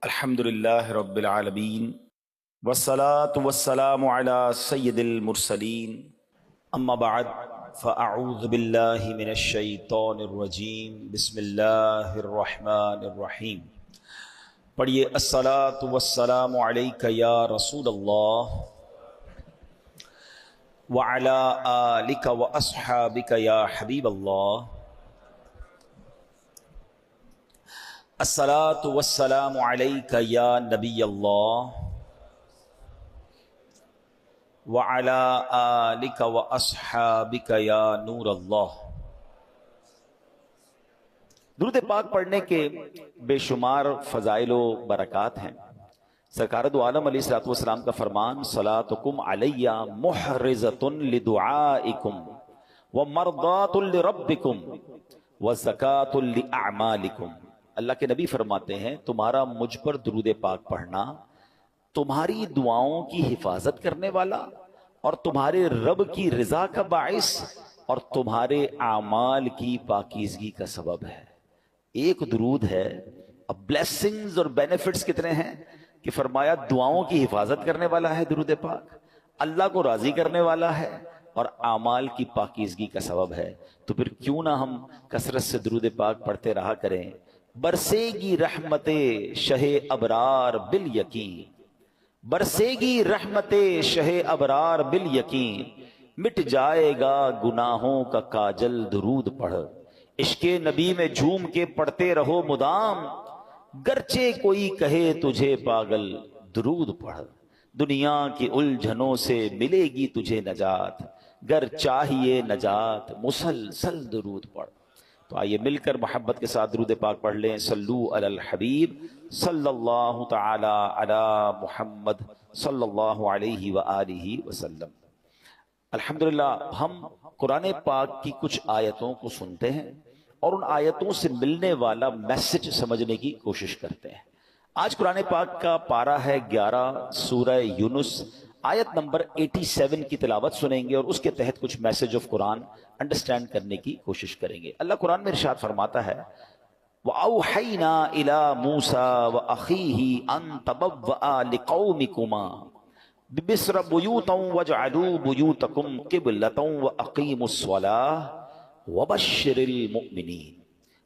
الحمدللہ رب العالمین والصلاة والسلام علی سید المرسلین اما بعد فاعوذ باللہ من الشیطان الرجیم بسم اللہ الرحمن الرحیم۔ پڑھیے الصلاة والسلام علیک یا رسول اللہ وعلی آلک واصحابک یا حبیب اللہ۔ الصلاۃ والسلام علیک یا نبی اللہ وعلی آلک واصحابک یا نور اللہ۔ درود پاک پڑھنے کے بے شمار فضائل و برکات ہیں۔ سرکار دو عالم علیہ الصلوۃ والسلام کا فرمان صلاتکم علی محرزۃ لدعائکم ومرضات لربکم وزکاۃ لاعمالکم۔ اللہ کے نبی فرماتے ہیں تمہارا مجھ پر درود پاک پڑھنا تمہاری دعاؤں کی حفاظت کرنے والا اور تمہارے رب کی رضا کا باعث اور تمہارے اعمال کی پاکیزگی کا سبب ہے۔ ایک درود ہے، اب بلیسنگز اور بینیفٹس کتنے ہیں کہ فرمایا دعاؤں کی حفاظت کرنے والا ہے درود پاک، اللہ کو راضی کرنے والا ہے اور اعمال کی پاکیزگی کا سبب ہے۔ تو پھر کیوں نہ ہم کثرت سے درود پاک پڑھتے رہا کریں۔ برسے گی رحمت شہ ابرار بالیقین، برسے گی رحمت شہ ابرار بالیقین، مٹ جائے گا گناہوں کا کاجل درود پڑھ، عشق نبی میں جھوم کے پڑھتے رہو مدام، گرچہ کوئی کہے تجھے پاگل درود پڑھ، دنیا کی الجھنوں سے ملے گی تجھے نجات، گر چاہیے نجات مسلسل درود پڑھ۔ تو آئیے مل کر محبت کے ساتھ درود پاک پڑھ لیں۔ صلو علی الحبیب صلی اللہ تعالی علی محمد صلی اللہ علیہ وآلہ وسلم۔ الحمدللہ ہم قرآن پاک کی کچھ آیتوں کو سنتے ہیں اور ان آیتوں سے ملنے والا میسج سمجھنے کی کوشش کرتے ہیں۔ آج قرآن پاک کا پارہ ہے 11 سورہ یونس، آیت نمبر 87 کی تلاوت سنیں گے اور اس کے تحت کچھ میسج آف قرآن انڈرسٹینڈ کرنے کی کوشش کریں گے۔ اللہ قرآن میں ارشاد فرماتا ہے وَأَوْحَيْنَا إِلَى مُوسَى وَأَخِيهِ أَن تَبَوَّآ لِقَوْمِكُمَا بِمِصْرَ بُيُوتًا وَاجْعَلُوا بُيُوتَكُمْ قِبْلَةً وَأَقِيمُوا الصَّلَاةَ وَبَشِّرِ الْمُؤْمِنِينَ۔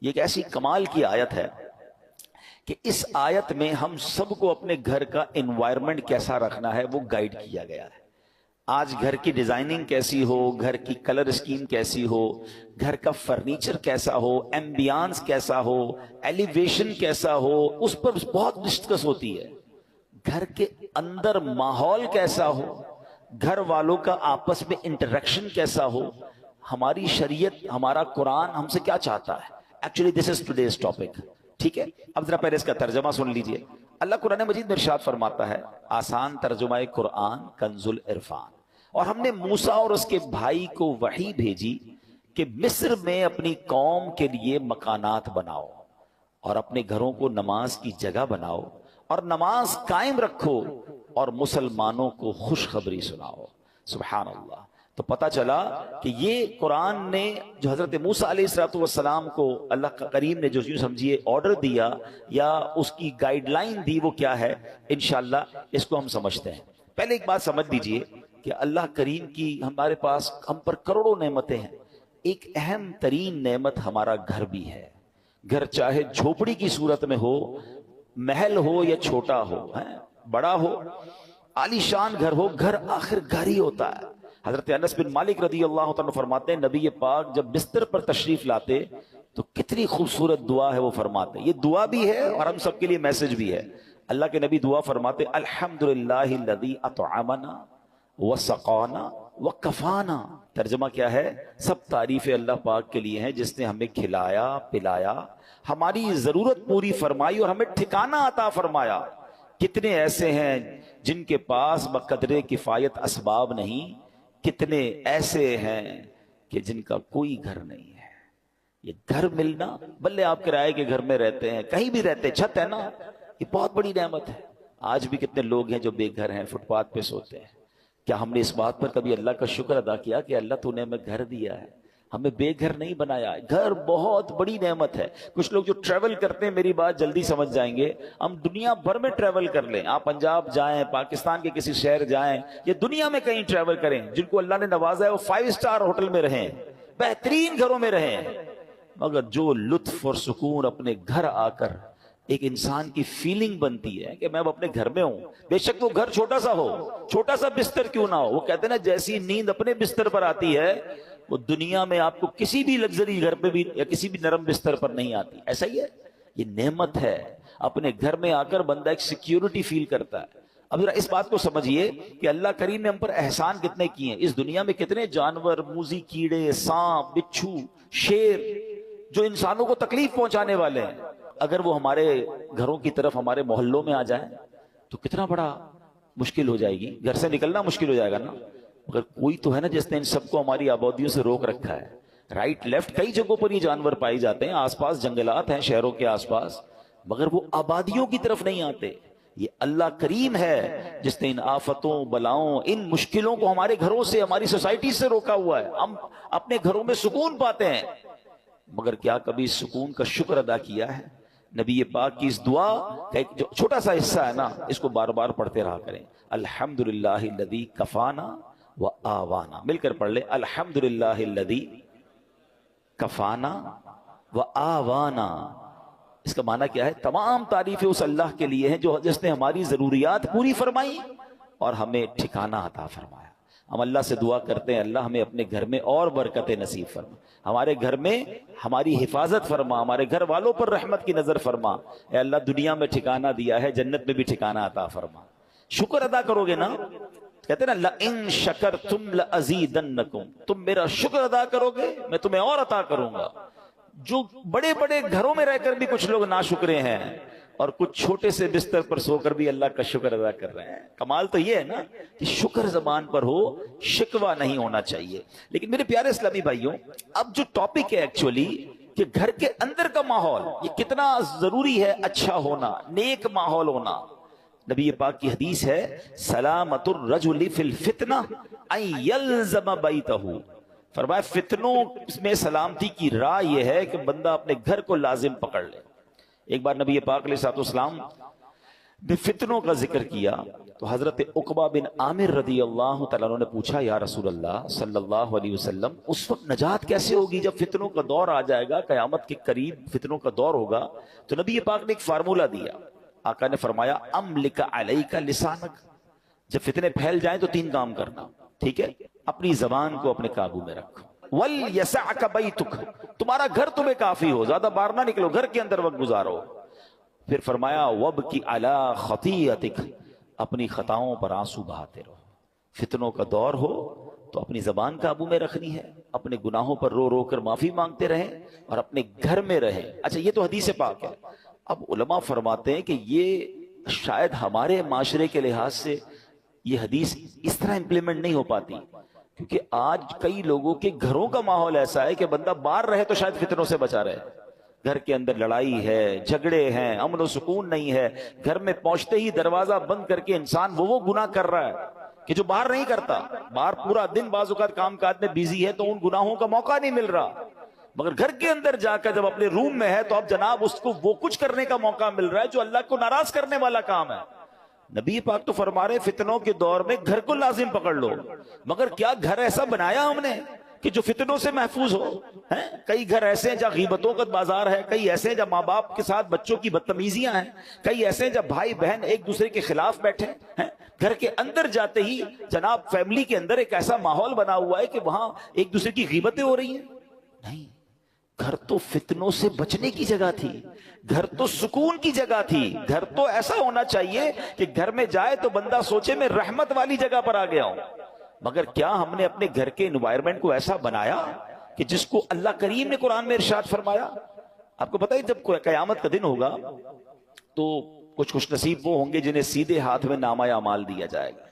یہ ایک ایسی کمال کی آیت ہے کہ اس آیت میں ہم سب کو اپنے گھر کا انوائرمنٹ کیسا رکھنا ہے وہ گائیڈ کیا گیا ہے۔ آج گھر کی ڈیزائننگ کیسی ہو، گھر کی کلر اسکیم کیسی ہو، گھر کا فرنیچر کیسا ہو، ایمبیانس کیسا ہو، ایلیویشن کیسا ہو، اس پر بہت ڈسکس ہوتی ہے۔ گھر کے اندر ماحول کیسا ہو، گھر والوں کا آپس میں انٹریکشن کیسا ہو، ہماری شریعت، ہمارا قرآن ہم سے کیا چاہتا ہے۔ Actually this is today's topic, ٹھیک ہے۔ اب ذرا پہلے اس کا ترجمہ سن لیجئے۔ اللہ قرآن مجید میں ارشاد فرماتا ہے، آسان ترجمہ قرآن کنز العرفان، اور ہم نے موسیٰ اور اس کے بھائی کو وحی بھیجی کہ مصر میں اپنی قوم کے لیے مکانات بناؤ اور اپنے گھروں کو نماز کی جگہ بناؤ اور نماز قائم رکھو اور مسلمانوں کو خوشخبری سناؤ۔ سبحان اللہ۔ تو پتہ چلا کہ یہ قرآن نے جو حضرت موسیٰ علیہ السلام کو اللہ کریم نے جو یوں سمجھیے آرڈر دیا یا اس کی گائیڈ لائن دی، وہ کیا ہے انشاءاللہ اس کو ہم سمجھتے ہیں۔ پہلے ایک بات سمجھ لیجئے کہ اللہ کریم کی ہمارے پاس ہم پر کروڑوں نعمتیں ہیں، ایک اہم ترین نعمت ہمارا گھر بھی ہے۔ گھر چاہے جھوپڑی کی صورت میں ہو، محل ہو یا چھوٹا ہو، بڑا ہو، عالی شان گھر ہو، گھر آخر گھر ہی ہوتا ہے۔ حضرت انس بن مالک رضی اللہ تعالیٰ فرماتے ہیں نبی پاک جب بستر پر تشریف لاتے تو کتنی خوبصورت دعا ہے وہ فرماتے ہیں۔ یہ دعا بھی ہے اور ہم سب کے لیے میسج بھی ہے۔ اللہ کے نبی دعا فرماتے الحمدللہ الذی اطعمنا وسقانا وکفانا۔ ترجمہ کیا ہے؟ سب تعریف اللہ پاک کے لیے ہیں جس نے ہمیں کھلایا پلایا، ہماری ضرورت پوری فرمائی اور ہمیں ٹھکانہ عطا فرمایا۔ کتنے ایسے ہیں جن کے پاس بقدر کفایت اسباب نہیں، کتنے ایسے ہیں کہ جن کا کوئی گھر نہیں ہے۔ یہ گھر ملنا، بلے آپ کرائے کے گھر میں رہتے ہیں، کہیں بھی رہتے، چھت ہے نا، یہ بہت بڑی نعمت ہے۔ آج بھی کتنے لوگ ہیں جو بے گھر ہیں، فٹ پاتھ پہ سوتے ہیں۔ کیا ہم نے اس بات پر کبھی اللہ کا شکر ادا کیا کہ اللہ تو نے ہمیں گھر دیا ہے؟ ہمیں بے گھر نہیں بنایا. گھر بہت بڑی نعمت ہے. کچھ لوگ جو ٹریول کرتے ہیں, میری بات جلدی سمجھ جائیں گے, ہم دنیا بھر میں ٹریول کر لیں, آپ پنجاب جائیں, پاکستان کے کسی شہر جائیں, یا دنیا میں کہیں ٹریول کریں, جن کو اللہ نے نوازا ہے وہ 5 اسٹار ہوٹل میں رہیں, بہترین گھروں میں رہیں, مگر جو لطف اور سکون اپنے گھر آ کر ایک انسان کی فیلنگ بنتی ہے کہ میں اب اپنے گھر میں ہوں, بے شک وہ گھر چھوٹا سا ہو, چھوٹا سا بستر کیوں نہ ہو, وہ کہتے ہیں نا جیسی نیند اپنے بستر پر آتی ہے وہ دنیا میں آپ کو کسی بھی لگژری گھر پہ بھی یا کسی بھی نرم بستر پر نہیں آتی. ایسا ہی ہے, یہ نعمت ہے. اپنے گھر میں آ کر بندہ ایک سیکیورٹی فیل کرتا ہے. اب ذرا اس بات کو سمجھیے کہ اللہ کریم نے ہم پر احسان کتنے کیے ہیں. اس دنیا میں کتنے جانور, موذی کیڑے, سانپ, بچھو, شیر, جو انسانوں کو تکلیف پہنچانے والے ہیں, اگر وہ ہمارے گھروں کی طرف, ہمارے محلوں میں آ جائیں تو کتنا بڑا مشکل ہو جائے گی, گھر سے نکلنا مشکل ہو جائے گا نا. مگر کوئی تو ہے نا جس نے ان سب کو ہماری آبادیوں سے روک رکھا ہے. رائٹ لیفٹ کئی جگہوں پر یہ جانور پائے جاتے ہیں, آس پاس جنگلات ہیں شہروں کے آس پاس, مگر وہ آبادیوں کی طرف نہیں آتے. یہ اللہ کریم ہے جس نے ان آفتوں, بلاؤں, ان مشکلوں کو ہمارے گھروں سے, ہماری سوسائٹی سے روکا ہوا ہے. ہم اپنے گھروں میں سکون پاتے ہیں, مگر کیا کبھی سکون کا شکر ادا کیا ہے؟ نبی پاک کی اس دعا کا ایک جو چھوٹا سا حصہ ہے نا, اس کو بار بار پڑھتے رہا کریں. الحمدللہ الذی کفانا و آوانا, مل کر پڑھ لیں, الحمدللہ الذی کفانا و آوانا. اس کا معنی کیا ہے؟ تمام تعریفیں اس اللہ کے لیے ہیں جو جس نے ہماری ضروریات پوری فرمائی اور ہمیں ٹھکانہ عطا فرمایا. ہم اللہ سے دعا کرتے ہیں, اللہ ہمیں اپنے گھر میں اور برکتیں نصیب فرما, ہمارے گھر میں ہماری حفاظت فرما, ہمارے گھر والوں پر رحمت کی نظر فرما. اے اللہ دنیا میں ٹھکانہ دیا ہے, جنت میں بھی ٹھکانہ عطا فرما. شکر ادا کرو گے نا, کہتے ہیں نا لَإِن شَكَرْتُمْ لَأَزِيدَنَّكُمْ, تم میرا شکر ادا کرو گے میں تمہیں اور عطا کروں گا. جو بڑے بڑے گھروں میں رہ کر بھی کچھ لوگ ناشکرے ہیں, اور کچھ چھوٹے سے بستر پر سو کر بھی اللہ کا شکر ادا کر رہے ہیں. کمال تو یہ ہے نا کہ شکر زبان پر ہو, شکوہ نہیں ہونا چاہیے. لیکن میرے پیارے اسلامی بھائیوں, اب جو ٹاپک ہے ایکچولی کہ گھر کے اندر کا ماحول یہ کتنا ضروری ہے, اچھا ہونا, نیک ماحول ہونا. نبی پاک کی حدیث ہے, سلامت الرجل فی الفتنہ ان یلزم بیتہ, فرمایا فتنوں میں سلامتی کی راہ یہ ہے کہ بندہ اپنے گھر کو لازم پکڑ لے. ایک بار نبی پاک علیہ السلام نے فتنوں کا ذکر کیا تو حضرت عقبہ بن عامر رضی اللہ تعالیٰ عنہ نے پوچھا, یا رسول اللہ صلی اللہ علیہ وسلم, اس وقت نجات کیسے ہوگی جب فتنوں کا دور آ جائے گا, قیامت کے قریب فتنوں کا دور ہوگا. تو نبی پاک نے ایک فارمولہ دیا. آقا نے فرمایا, املک علیک لسانک, جب فتنے پھیل جائیں تو 3 کام کرنا, ٹھیک ہے, اپنی زبان کو اپنے قابو میں رکھو. وَلْيَسَعْكَ بَيْتُكَ, تمہارا گھر تمہیں کافی ہو, زیادہ باہر نہ نکلو, گھر کے اندر وقت گزارو. پھر فرمایا, وَبْكِ عَلَىٰ خَطِيئَتِكَ, اپنی خطاؤں پر آنسو بہاتے رہو. فتنوں کا دور ہو تو اپنی زبان قابو میں رکھنی ہے, اپنے گناہوں پر رو رو کر معافی مانگتے رہیں, اور اپنے گھر میں رہیں. اچھا, یہ تو حدیث پاک ہے. اب علماء فرماتے ہیں کہ یہ شاید ہمارے معاشرے کے لحاظ سے یہ حدیث اس طرح امپلیمنٹ نہیں ہو پاتی, کیونکہ آج کئی لوگوں کے گھروں کا ماحول ایسا ہے کہ بندہ باہر رہے تو شاید فتنوں سے بچا رہے. گھر کے اندر لڑائی ہے, جھگڑے ہیں, امن و سکون نہیں ہے. گھر میں پہنچتے ہی دروازہ بند کر کے انسان وہ گناہ کر رہا ہے کہ جو باہر نہیں کرتا. باہر پورا دن بعض اوقات کام کاج میں بیزی ہے تو ان گناہوں کا موقع نہیں مل رہا, مگر گھر کے اندر جا کر جب اپنے روم میں ہے تو اب جناب اس کو وہ کچھ کرنے کا موقع مل رہا ہے جو اللہ کو ناراض کرنے والا کام ہے. نبی پاک تو فرما رہے فتنوں کے دور میں گھر کو لازم پکڑ لو. مگر کیا گھر ایسا بنایا ہم نے کہ جو فتنوں سے محفوظ ہو؟ کئی گھر ایسے ہیں جہاں غیبتوں کا بازار ہے, کئی ایسے ہیں جہاں ماں باپ کے ساتھ بچوں کی بدتمیزیاں ہیں, کئی ایسے ہیں جہاں بھائی بہن ایک دوسرے کے خلاف بیٹھے ہیں. گھر کے اندر جاتے ہی جناب فیملی کے اندر ایک ایسا ماحول بنا ہوا ہے کہ وہاں ایک دوسرے کی غیبتیں ہو رہی ہیں. نہیں, گھر تو فتنوں سے بچنے کی جگہ تھی, گھر تو سکون کی جگہ تھی. گھر تو ایسا ہونا چاہیے کہ گھر میں جائے تو بندہ سوچے میں رحمت والی جگہ پر آ گیا ہوں. مگر کیا ہم نے اپنے گھر کے انوائرمنٹ کو ایسا بنایا کہ جس کو اللہ کریم نے قرآن میں ارشاد فرمایا؟ آپ کو پتہ ہے جب قیامت کا دن ہوگا تو کچھ خوش نصیب وہ ہوں گے جنہیں سیدھے ہاتھ میں نامہ اعمال دیا جائے گا.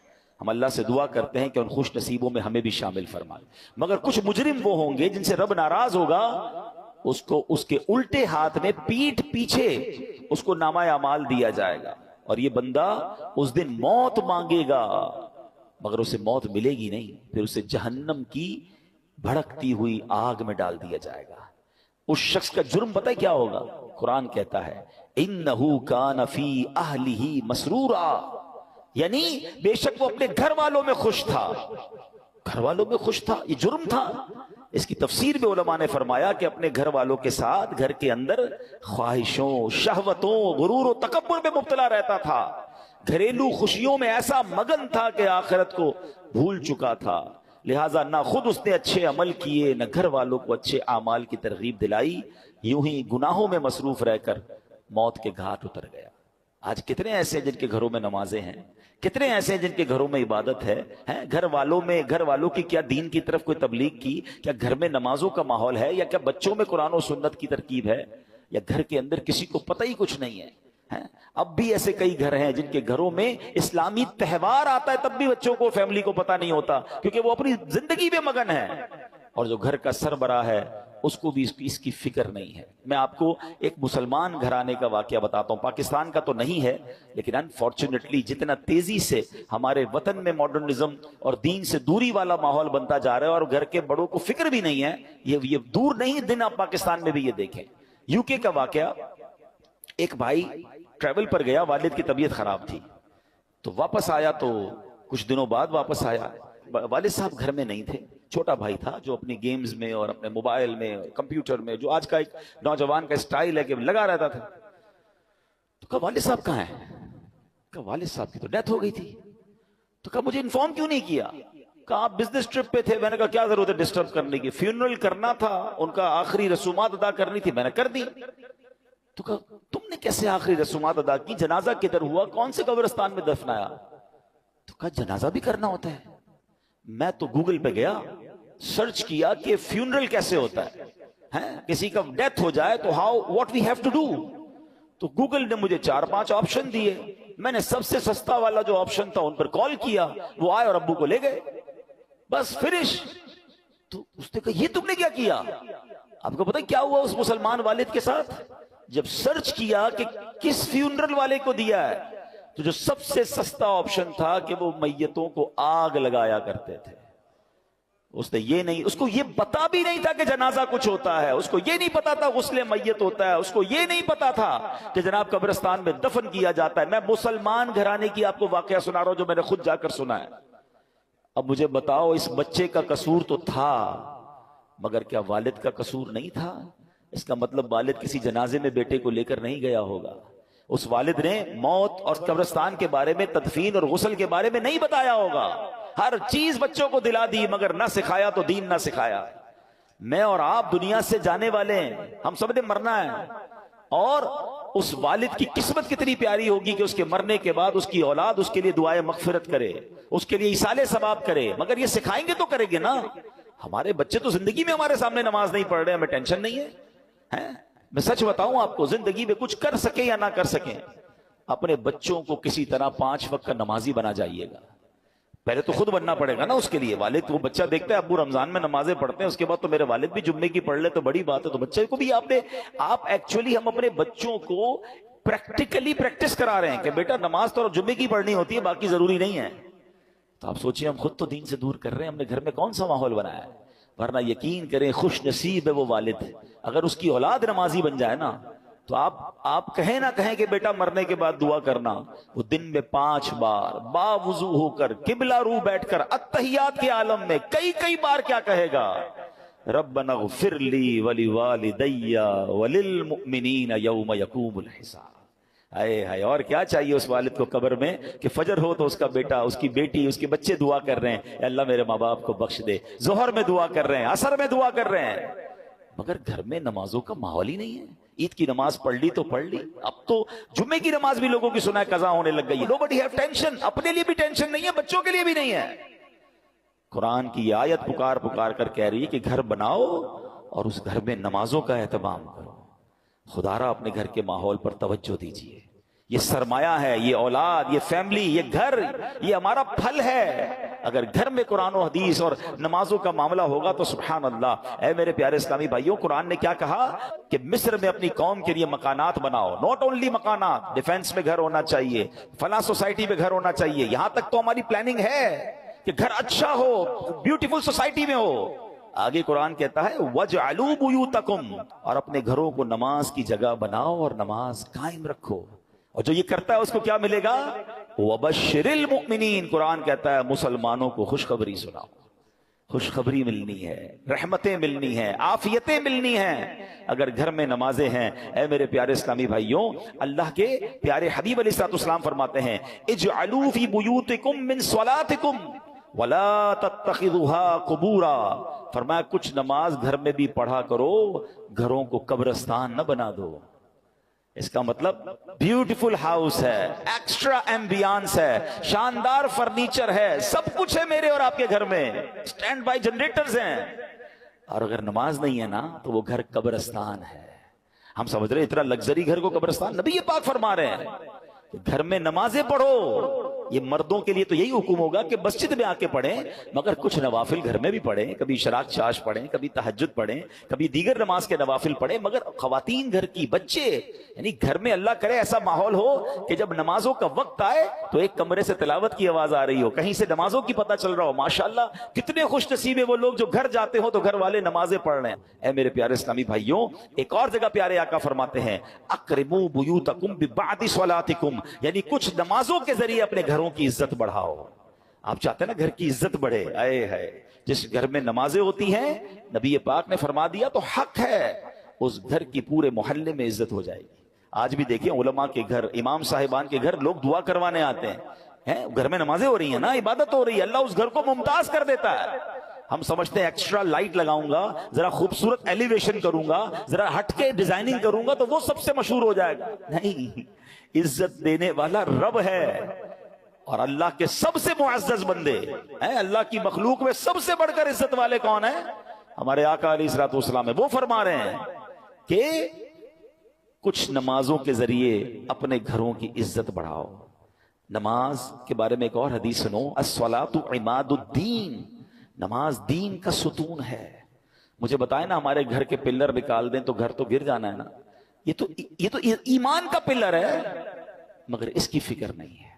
ہم اللہ سے دعا کرتے ہیں کہ ان خوش نصیبوں میں ہمیں بھی شامل فرمائے. مگر کچھ مجرم وہ ہوں گے جن سے رب ناراض ہوگا, اس کو اس کے الٹے ہاتھ میں پیٹھ پیچھے اس کو نامہ اعمال دیا جائے گا, اور یہ بندہ اس دن موت مانگے گا مگر اسے موت ملے گی نہیں. پھر اسے جہنم کی بھڑکتی ہوئی آگ میں ڈال دیا جائے گا. اس شخص کا جرم پتہ ہے کیا ہوگا؟ قرآن کہتا ہے انہو کان فی اہلہ مسرورا، یعنی بے شک وہ اپنے گھر والوں میں خوش تھا. گھر والوں میں خوش تھا، یہ جرم تھا. اس کی تفسیر میں علماء نے فرمایا کہ اپنے گھر والوں کے ساتھ گھر کے اندر خواہشوں، شہوتوں، غرور و تکبر میں مبتلا رہتا تھا. گھریلو خوشیوں میں ایسا مگن تھا کہ آخرت کو بھول چکا تھا. لہٰذا نہ خود اس نے اچھے عمل کیے، نہ گھر والوں کو اچھے اعمال کی ترغیب دلائی. یوں ہی گناہوں میں مصروف رہ کر موت کے گھاٹ اتر گیا. آج کتنے ایسے ہیں جن کے گھروں میں نمازیں ہیں، کتنے ایسے ہیں جن کے گھروں میں عبادت ہے. گھر والوں کی کیا دین کی طرف کوئی تبلیغ کی؟ کیا گھر میں نمازوں کا ماحول ہے؟ یا کیا بچوں میں قرآن و سنت کی ترکیب ہے؟ یا گھر کے اندر کسی کو پتہ ہی کچھ نہیں ہے؟ اب بھی ایسے کئی گھر ہیں جن کے گھروں میں اسلامی تہوار آتا ہے تب بھی بچوں کو، فیملی کو پتہ نہیں ہوتا، کیونکہ وہ اپنی زندگی میں مگن ہے. اور جو گھر کا سربراہ ہے اس کو بھی اس کی فکر نہیں ہے. میں آپ کو ایک مسلمان گھرانے کا واقعہ بتاتا ہوں، پاکستان کا تو نہیں ہے، لیکن انفارچونیٹلی جتنا تیزی سے ہمارے وطن میں ماڈرنزم اور دین سے دوری والا ماحول بنتا جا رہا ہے اور گھر کے بڑوں کو فکر بھی نہیں ہے، یہ دور نہیں دن آپ پاکستان میں بھی یہ دیکھیں. یو کے کا واقعہ، ایک بھائی ٹریول پر گیا، والد کی طبیعت خراب تھی تو واپس آیا، تو کچھ دنوں بعد واپس آیا. والد صاحب گھر میں نہیں تھے، چھوٹا بھائی تھا جو اپنی گیمز میں اور اپنے موبائل میں، کمپیوٹر میں، جو آج کا ایک نوجوان کا سٹائل ہے کہ لگا رہتا تھا. تو کہا والد صاحب کہاں ہیں؟ کہا والد صاحب کی تو ڈیتھ ہو گئی تھی. تو کہا مجھے انفارم کیوں نہیں کیا؟ کہا آپ بزنس ٹرپ پہ تھے. میں نے کہا کیا ضرورت ہے ڈسٹرب کرنے کی، فیونرل کرنا تھا، ان کا آخری رسومات ادا کرنی تھی، میں نے کر دی. تو کہا تم نے کیسے آخری رسومات ادا کی؟ جنازہ کدھر ہوا؟ کون سے قبرستان میں دفنایا؟ تو کہا جنازہ بھی کرنا ہوتا ہے. میں تو گوگل پہ گیا، سرچ کیا کہ فیونرل کیسے ہوتا ہے، کسی کا ڈیتھ ہو جائے تو what we have to do. تو گوگل نے مجھے 4-5 آپشن دیے. میں نے سب سے سستا والا جو آپشن تھا ان پر کال کیا، وہ آئے اور ابو کو لے گئے، بس فنش. تو اس نے کہا یہ تم نے کیا کیا؟ آپ کو پتہ کیا ہوا اس مسلمان والد کے ساتھ؟ جب سرچ کیا کہ کس فیونرل والے کو دیا ہے، تو جو سب سے سستا آپشن تھا کہ وہ میتوں کو آگ لگایا کرتے تھے. اس نے یہ نہیں، اس کو یہ پتا بھی نہیں تھا کہ جنازہ کچھ ہوتا ہے، اس کو یہ نہیں پتا تھا غسل میت ہوتا ہے، اس کو یہ نہیں پتا تھا کہ جناب قبرستان میں دفن کیا جاتا ہے. میں مسلمان گھرانے کی آپ کو واقعہ سنا رہا ہوں جو میں نے خود جا کر سنا ہے. اب مجھے بتاؤ، اس بچے کا قصور تو تھا، مگر کیا والد کا قصور نہیں تھا؟ اس کا مطلب والد کسی جنازے میں بیٹے کو لے کر نہیں گیا ہوگا. اس والد نے موت اور قبرستان کے بارے میں، تدفین اور غسل کے بارے میں نہیں بتایا ہوگا. ہر چیز بچوں کو دلا دی مگر نہ سکھایا تو دین نہ سکھایا. میں اور آپ دنیا سے جانے والے ہیں، ہم سب نے مرنا ہے. اور اس والد کی قسمت کتنی پیاری ہوگی کہ اس کے مرنے کے بعد اس کی اولاد اس کے لیے دعائے مغفرت کرے، اس کے لیے ایصال ثواب کرے. مگر یہ سکھائیں گے تو کریں گے نا. ہمارے بچے تو زندگی میں ہمارے سامنے نماز نہیں پڑھ رہے، ہمیں ٹینشن نہیں ہے. میں سچ بتاؤں آپ کو، زندگی میں کچھ کر سکیں یا نہ کر سکیں، اپنے بچوں کو کسی طرح 5 وقت کا نمازی بنا جائیے گا. پہلے تو خود بننا پڑے گا نا اس کے لیے. والد وہ بچہ دیکھتا ہے ابو رمضان میں نمازیں پڑھتے ہیں، اس کے بعد تو میرے والد بھی جمعے کی پڑھ لے تو بڑی بات ہے. تو بچے کو بھی آپ ایکچولی ہم اپنے بچوں کو پریکٹیکلی پریکٹس کرا رہے ہیں کہ بیٹا نماز تو جمعے کی پڑھنی ہوتی ہے، باقی ضروری نہیں ہے. تو آپ سوچیں ہم خود تو دین سے دور کر رہے ہیں، ہم نے گھر میں کون سا ماحول بنایا ہے. ورنہ یقین کریں خوش نصیب ہے وہ والد اگر اس کی اولاد نمازی بن جائے نا. تو آپ کہیں نہ کہیں کہ بیٹا مرنے کے بعد دعا کرنا، وہ دن میں 5 بار باوضو ہو کر قبلہ رو بیٹھ کر اتحیات کے عالم میں کئی بار کیا کہے گا؟ ربنا اغفر لی ولوالدی وللمؤمنین یوم یقوم الحساب. ہائے اور کیا چاہیے اس والد کو قبر میں کہ فجر ہو تو اس کا بیٹا، اس کی بیٹی، اس کے بچے دعا کر رہے ہیں اے اللہ میرے ماں باپ کو بخش دے. ظہر میں دعا کر رہے ہیں، عصر میں دعا کر رہے ہیں، مگر گھر میں نمازوں کا ماحول ہی نہیں ہے. عید کی نماز پڑھ لی تو پڑھ لی، اب تو جمعے کی نماز بھی لوگوں کی سنا ہے قضا ہونے لگ گئی. Nobody have tension. اپنے لیے بھی ٹینشن نہیں ہے، بچوں کے لیے بھی نہیں ہے. قرآن کی یہ آیت پکار کر کہہ رہی ہے کہ گھر بناؤ اور اس گھر میں نمازوں کا اہتمام کرو. خدارا اپنے گھر کے ماحول پر توجہ دیجیے. یہ سرمایہ ہے، یہ اولاد، یہ فیملی، یہ گھر، یہ ہمارا پھل ہے. اگر گھر میں قرآن و حدیث اور نمازوں کا معاملہ ہوگا تو سبحان اللہ. اے میرے پیارے اسلامی بھائیوں، قرآن نے کیا کہا کہ مصر میں اپنی قوم کے لیے مکانات بناؤ. ناٹ اونلی مکانات، ڈیفنس میں گھر ہونا چاہیے، فلاں سوسائٹی میں گھر ہونا چاہیے. یہاں تک تو ہماری پلاننگ ہے کہ گھر اچھا ہو، بیوٹیفل سوسائٹی میں ہو. آگے قرآن کہتا ہے وَجْعَلُوا بُيُوتَكُمْ، اور اپنے گھروں کو نماز کی جگہ بناؤ اور نماز قائم رکھو، اور جو یہ کرتا ہے اس کو کیا ملے گا؟ وَبَشِّرِ الْمُؤْمِنِينَ، قرآن کہتا ہے مسلمانوں کو خوشخبری سناؤ، خوشخبری ملنی ہے، رحمتیں ملنی ہیں، عافیتیں ملنی ہیں اگر گھر میں نمازیں ہیں۔ اے میرے پیارے اسلامی بھائیوں، اللہ کے پیارے حبیب علیہ الصلوۃ والسلام فرماتے ہیں اجعلوا فی بیوتکم من صلاتکم ولا تتخذوها قبورا، فرمایا کچھ نماز گھر میں بھی پڑھا کرو، گھروں کو قبرستان نہ بنا دو۔ اس کا مطلب بیوٹیفل ہاؤس ہے، ایکسٹرا ایمبیانس ہے، شاندار فرنیچر ہے، سب کچھ ہے میرے اور آپ کے گھر میں، سٹینڈ بائی جنریٹرز ہیں، اور اگر نماز نہیں ہے نا تو وہ گھر قبرستان ہے۔ ہم سمجھ رہے ہیں اتنا لگژری گھر کو قبرستان، نبی پاک فرما رہے ہیں کہ گھر میں نمازیں پڑھو۔ یہ مردوں کے لیے تو یہی حکم ہوگا کہ مسجد میں آ کے پڑھیں، مگر کچھ نوافل گھر میں بھی پڑھیں، کبھی اشراق چاش پڑھیں، کبھی تہجد پڑھیں، کبھی دیگر نماز کے نوافل پڑھیں، مگر خواتین گھر کی، بچے، یعنی گھر میں اللہ کرے ایسا ماحول ہو کہ جب نمازوں کا وقت آئے تو ایک کمرے سے تلاوت کی آواز آ رہی ہو، کہیں سے نمازوں کی پتہ چل رہا ہو۔ ماشاءاللہ کتنے خوش نصیب ہیں وہ لوگ جو گھر جاتے ہو تو گھر والے نمازیں پڑھ رہے ہیں۔ اے میرے پیارے اسلامی بھائیوں، ایک اور جگہ پیارے آقا فرماتے ہیں اقربوا بیوتکم ببعد صلاتکم، یعنی کچھ نمازوں کے ذریعے اپنے گھروں کی عزت بڑھاؤ۔ آپ چاہتے ہیں نا گھر کی عزت بڑھے، اے ہے جس گھر میں نمازیں ہوتی ہیں نبی پاک نے فرما دیا تو حق ہے اس گھر کی پورے محلے میں عزت ہو جائے گی۔ آج بھی دیکھیں علماء کے گھر، امام صاحبان کے گھر لوگ دعا کروانے آتے ہیں، گھر میں نمازیں ہو رہی ہیں نا، عبادت ہو رہی ہے، اللہ اس گھر کو ممتاز کر دیتا ہے۔ ہم سمجھتے ہیں ایکسٹرا لائٹ لگاؤں گا، ذرا خوبصورت ایلیویشن کروں گا، ذرا ہٹ کے ڈیزائننگ کروں گا تو وہ سب سے مشہور ہو جائے گا، نہیں، عزت دینے والا رب ہے، اور اللہ کے سب سے معزز بندے ہیں، اللہ کی مخلوق میں سب سے بڑھ کر عزت والے کون ہیں؟ ہمارے آقا علیہ الصلوۃ والسلام ہے۔ وہ فرما رہے ہیں کہ کچھ نمازوں کے ذریعے اپنے گھروں کی عزت بڑھاؤ۔ نماز کے بارے میں ایک اور حدیث سنو، الصلاۃ عماد الدین، نماز دین کا ستون ہے۔ مجھے بتائیں نا، ہمارے گھر کے پلر نکال دیں تو گھر تو گر جانا ہے نا، یہ تو ایمان کا پلر ہے، مگر اس کی فکر نہیں ہے۔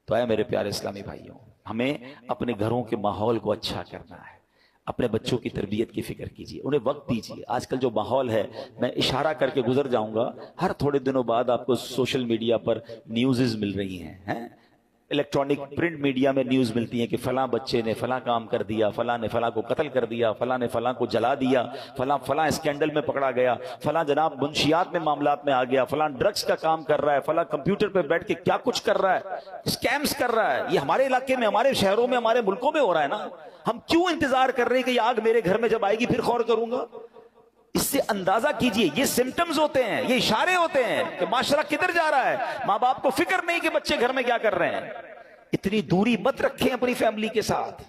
تو اے میرے پیارے اسلامی بھائیوں، ہمیں اپنے گھروں کے ماحول کو اچھا کرنا ہے، اپنے بچوں کی تربیت کی فکر کیجیے، انہیں وقت دیجیے۔ آج کل جو ماحول ہے، میں اشارہ کر کے گزر جاؤں گا، ہر تھوڑے دنوں بعد آپ کو سوشل میڈیا پر نیوزز مل رہی ہیں، الیکٹرانک پرنٹ میڈیا میں نیوز ملتی ہیں کہ فلاں بچے نے فلاں کام کر دیا، فلاں نے فلاں کو قتل کر دیا، فلاں نے فلاں کو جلا دیا، فلاں اسکینڈل میں پکڑا گیا، فلاں جناب منشیات میں معاملات میں آ گیا، فلاں ڈرگز کا کام کر رہا ہے، فلاں کمپیوٹر پہ بیٹھ کے کیا کچھ کر رہا ہے، اسکیمز کر رہا ہے۔ یہ ہمارے علاقے میں، ہمارے شہروں میں، ہمارے ملکوں میں ہو رہا ہے نا، ہم کیوں انتظار کر رہے ہیں کہ یہ آگ میرے گھر میں جب آئے گی پھر غور کروں گا؟ اس سے اندازہ کیجئے، یہ سمٹمز ہوتے ہیں، یہ اشارے ہوتے ہیں کہ معاشرہ کدھر جا رہا ہے۔ ماں باپ کو فکر نہیں کہ بچے گھر میں کیا کر رہے ہیں۔ اتنی دوری مت رکھیں اپنی فیملی کے ساتھ،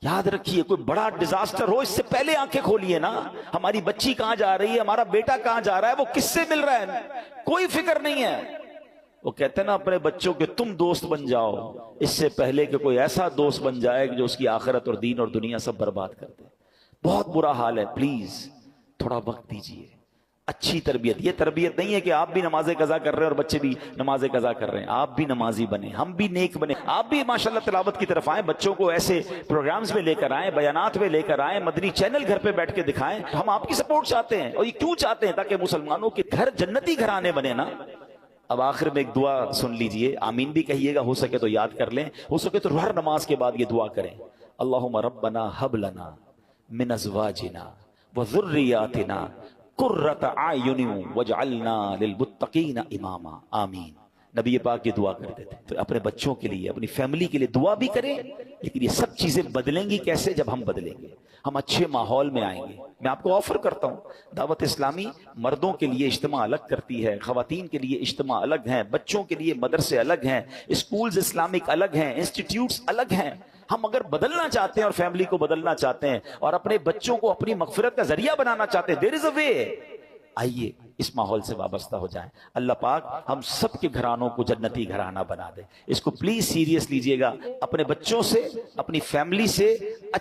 یاد رکھیے کوئی بڑا ڈیزاسٹر ہو اس سے پہلے آنکھیں کھولیے نا، ہماری بچی کہاں جا رہی ہے، ہمارا بیٹا کہاں جا رہا ہے، وہ کس سے مل رہا ہے، کوئی فکر نہیں ہے۔ وہ کہتے ہیں نا اپنے بچوں کے تم دوست بن جاؤ اس سے پہلے کہ کوئی ایسا دوست بن جائے جو اس کی آخرت اور دین اور دنیا سب برباد کر دے۔ بہت برا حال ہے، پلیز تھوڑا وقت دیجیے۔ اچھی تربیت، یہ تربیت نہیں ہے کہ آپ بھی نماز قضا کر رہے ہیں اور بچے بھی نماز قضا کر رہے ہیں۔ آپ بھی نمازی بنیں، ہم بھی نیک بنیں، آپ بھی ماشاءاللہ تلاوت کی طرف آئیں، بچوں کو ایسے پروگرامز میں لے کر آئیں، بیانات میں لے کر آئیں، مدنی چینل گھر پہ بیٹھ کے دکھائیں۔ ہم آپ کی سپورٹ چاہتے ہیں، اور یہ کیوں چاہتے ہیں؟ تاکہ مسلمانوں کے گھر جنتی گھرانے بنے نا۔ اب آخر میں ایک دعا سن لیجئے، آمین بھی کہیے گا، ہو سکے تو یاد کر لیں، ہو سکے تو ہر نماز کے بعد یہ دعا کریں، اللہم ربنا ہب لنا من ازواجنا وذریاتنا قرۃ اعین واجعلنا للمتقین اماما، آمین۔ نبی پاک یہ دعا کرتے تھے، تو اپنے بچوں کے لیے، اپنی فیملی کے لیے دعا بھی کریں، لیکن یہ سب چیزیں بدلیں گی کیسے؟ جب ہم بدلیں گے، ہم اچھے ماحول میں آئیں گے۔ میں آپ کو آفر کرتا ہوں، دعوت اسلامی مردوں کے لیے اجتماع الگ کرتی ہے، خواتین کے لیے اجتماع الگ ہیں، بچوں کے لیے مدرسے الگ ہیں، اسکولز اسلامک الگ ہیں، انسٹیٹیوٹس الگ ہیں۔ ہم اگر بدلنا چاہتے ہیں اور فیملی کو بدلنا چاہتے ہیں اور اپنے بچوں کو اپنی مغفرت کا ذریعہ بنانا چاہتے ہیں، دیر از اے وے۔ آئیے اس ماحول سے وابستہ ہو جائیں، اللہ پاک ہم سب کے گھرانوں کو جنتی گھرانہ بنا دے۔ اس کو پلیز سیریس لیجئے گا، اپنے بچوں سے، اپنی فیملی سے اچھا